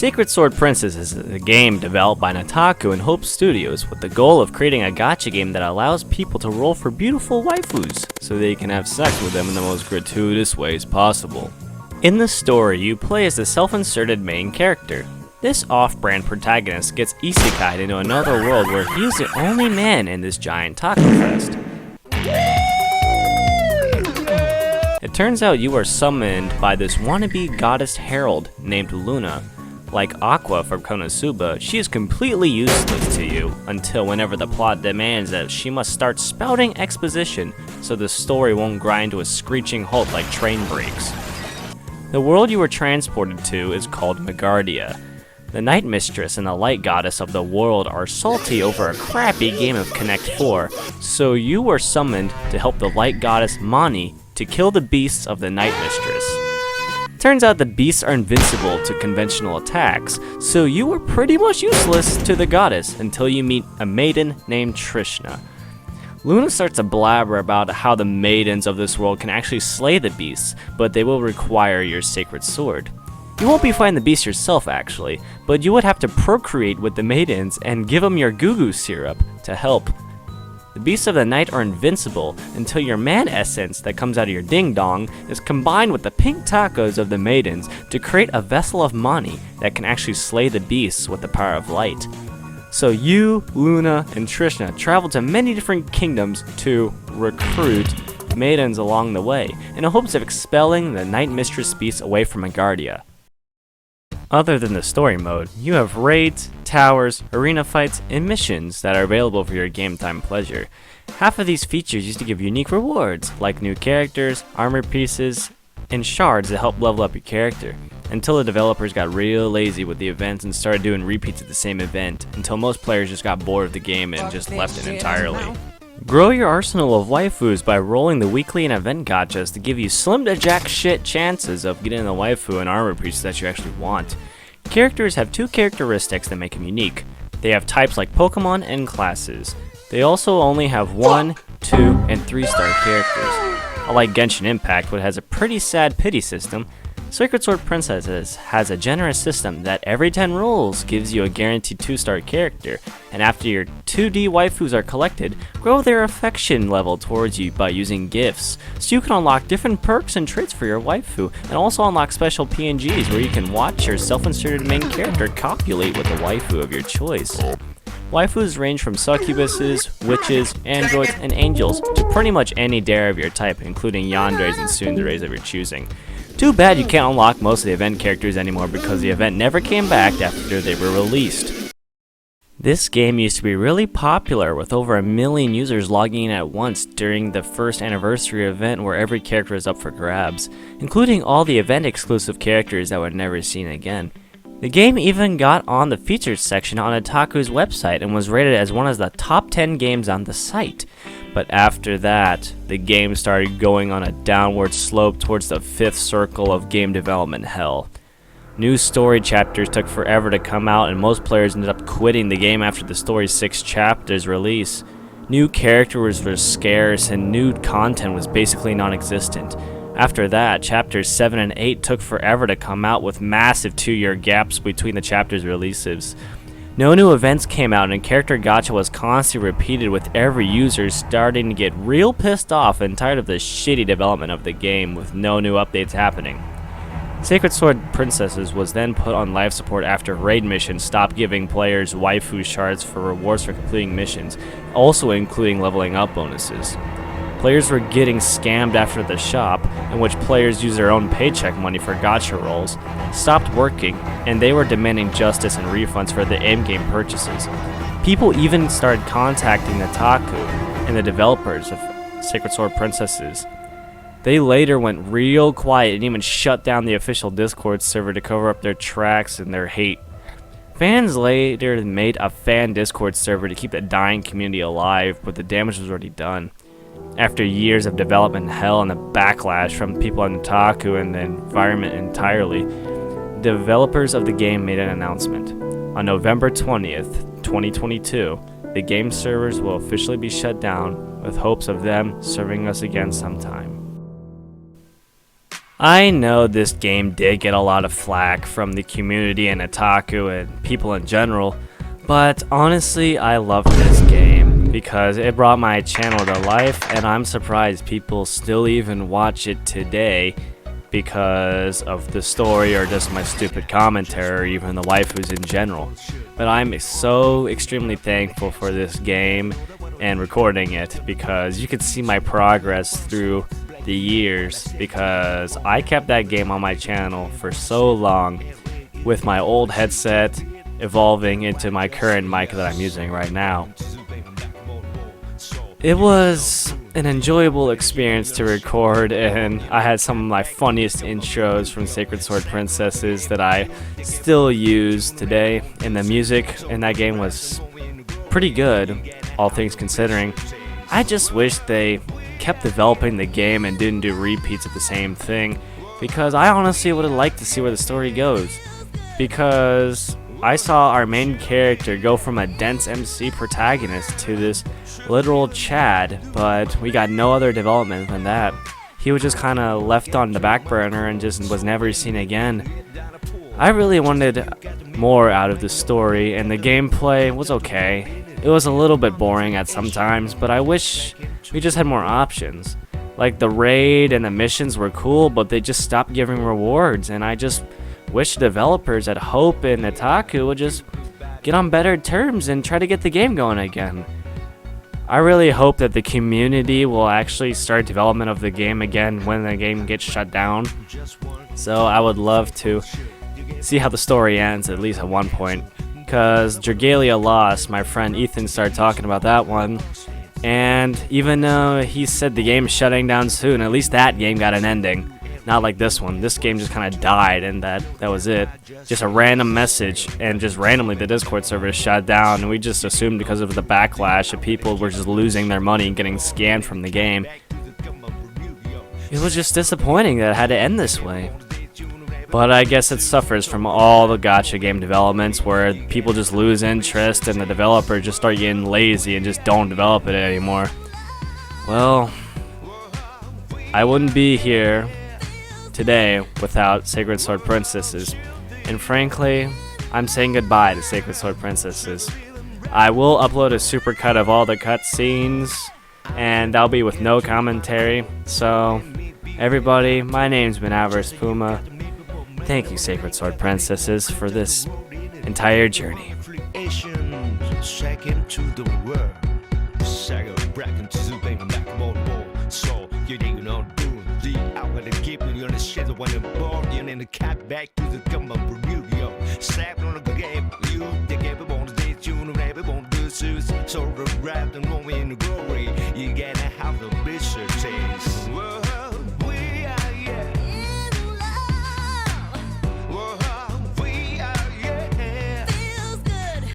Sacred Sword Princess is a game developed by Nataku and Hope Studios with the goal of creating a gacha game that allows people to roll for beautiful waifus so they can have sex with them in the most gratuitous ways possible. In the story, you play as the self-inserted main character. This off-brand protagonist gets isekai'd into another world where he is the only man in this giant taco fest. It turns out you are summoned by this wannabe goddess herald named Luna. Like Aqua from Konosuba, she is completely useless to you until whenever the plot demands that she must start spouting exposition so the story won't grind to a screeching halt like train brakes. The world you were transported to is called Megardia. The Night Mistress and the Light Goddess of the world are salty over a crappy game of Connect 4, so you were summoned to help the Light Goddess Mani to kill the beasts of the Night Mistress. Turns out the beasts are invincible to conventional attacks, so you were pretty much useless to the goddess until you meet a maiden named Trishna. Luna starts to blabber about how the maidens of this world can actually slay the beasts, but they will require your sacred sword. You won't be fighting the beasts yourself actually, but you would have to procreate with the maidens and give them your gugu syrup to help. The beasts of the night are invincible until your man essence that comes out of your ding dong is combined with the pink tacos of the maidens to create a vessel of Mani that can actually slay the beasts with the power of light. So you, Luna, and Trishna travel to many different kingdoms to recruit maidens along the way in the hopes of expelling the Night Mistress beasts away from Megardia. Other than the story mode, you have raids, towers, arena fights, and missions that are available for your game time pleasure. Half of these features used to give unique rewards, like new characters, armor pieces, and shards that help level up your character, until the developers got real lazy with the events and started doing repeats of the same event, until most players just got bored of the game and just left it entirely. Grow your arsenal of waifus by rolling the weekly and event gachas to give you slim to jack shit chances of getting the waifu and armor pieces that you actually want. Characters have two characteristics that make them unique. They have types like Pokemon and classes. They also only have 1, 2, and 3-star characters. Unlike Genshin Impact, which has a pretty sad pity system, Sacred Sword Princess has a generous system that every 10 rolls gives you a guaranteed 2-star character, and after your 2D waifus are collected, grow their affection level towards you by using gifts, so you can unlock different perks and traits for your waifu, and also unlock special PNGs where you can watch your self-inserted main character copulate with the waifu of your choice. Waifus range from succubuses, witches, androids, and angels to pretty much any dare of your type, including yanderes and tsunderes of your choosing. Too bad you can't unlock most of the event characters anymore because the event never came back after they were released. This game used to be really popular with over 1 million users logging in at once during the first anniversary event where every character is up for grabs, including all the event exclusive characters that were never seen again. The game even got on the features section on Otaku's website and was rated as one of the top 10 games on the site. But after that, the game started going on a downward slope towards the 5th circle of game development hell. New story chapters took forever to come out and most players ended up quitting the game after the story's 6 chapters release. New characters were scarce and new content was basically non-existent. After that, chapters 7 and 8 took forever to come out with massive 2-year gaps between the chapters' releases. No new events came out and character gacha was constantly repeated with every user starting to get real pissed off and tired of the shitty development of the game with no new updates happening. Sacred Sword Princesses was then put on life support after raid missions stopped giving players waifu shards for rewards for completing missions, also including leveling up bonuses. Players were getting scammed after the shop, in which players used their own paycheck money for gacha rolls, stopped working, and they were demanding justice and refunds for the in-game purchases. People even started contacting Nataku and the developers of Sacred Sword Princesses. They later went real quiet and even shut down the official Discord server to cover up their tracks and their hate. Fans later made a fan Discord server to keep the dying community alive, but the damage was already done. After years of development hell and the backlash from people on Otaku and the environment entirely, developers of the game made an announcement. On November 20th, 2022, the game servers will officially be shut down with hopes of them serving us again sometime. I know this game did get a lot of flack from the community and otaku and people in general, but honestly, I love this game because it brought my channel to life, and I'm surprised people still even watch it today because of the story or just my stupid commentary or even the waifus in general. But I'm so extremely thankful for this game and recording it because you could see my progress through the years because I kept that game on my channel for so long with my old headset evolving into my current mic that I'm using right now. It was an enjoyable experience to record, and I had some of my funniest intros from Sacred Sword Princesses that I still use today, and the music in that game was pretty good, all things considering. I just wish they kept developing the game and didn't do repeats of the same thing, because I honestly would have liked to see where the story goes, because I saw our main character go from a dense MC protagonist to this literal Chad, but we got no other development than that. He was just kind of left on the back burner and just was never seen again. I really wanted more out of the story, and the gameplay was okay. It was a little bit boring at some times, but I wish we just had more options. Like the raid and the missions were cool, but they just stopped giving rewards, and I just wish developers at Hope and Otaku would just get on better terms and try to get the game going again. I really hope that the community will actually start development of the game again when the game gets shut down. So I would love to see how the story ends, at least at one point. Because Dragalia Lost, my friend Ethan started talking about that one. And even though he said the game's shutting down soon, at least that game got an ending. Not like this one. This game just kind of died, and that was it. Just a random message, and just randomly the Discord server shut down, and we just assumed because of the backlash that people were just losing their money and getting scammed from the game. It was just disappointing that it had to end this way. But I guess it suffers from all the gacha game developments where people just lose interest and the developers just start getting lazy and just don't develop it anymore. Well, I wouldn't be here today without Sacred Sword Princesses, and frankly, I'm saying goodbye to Sacred Sword Princesses. I will upload a supercut of all the cutscenes, and that'll be with no commentary. So, everybody, my name's been Avarice Puma. Thank you, Sacred Sword Princesses, for this entire journey. So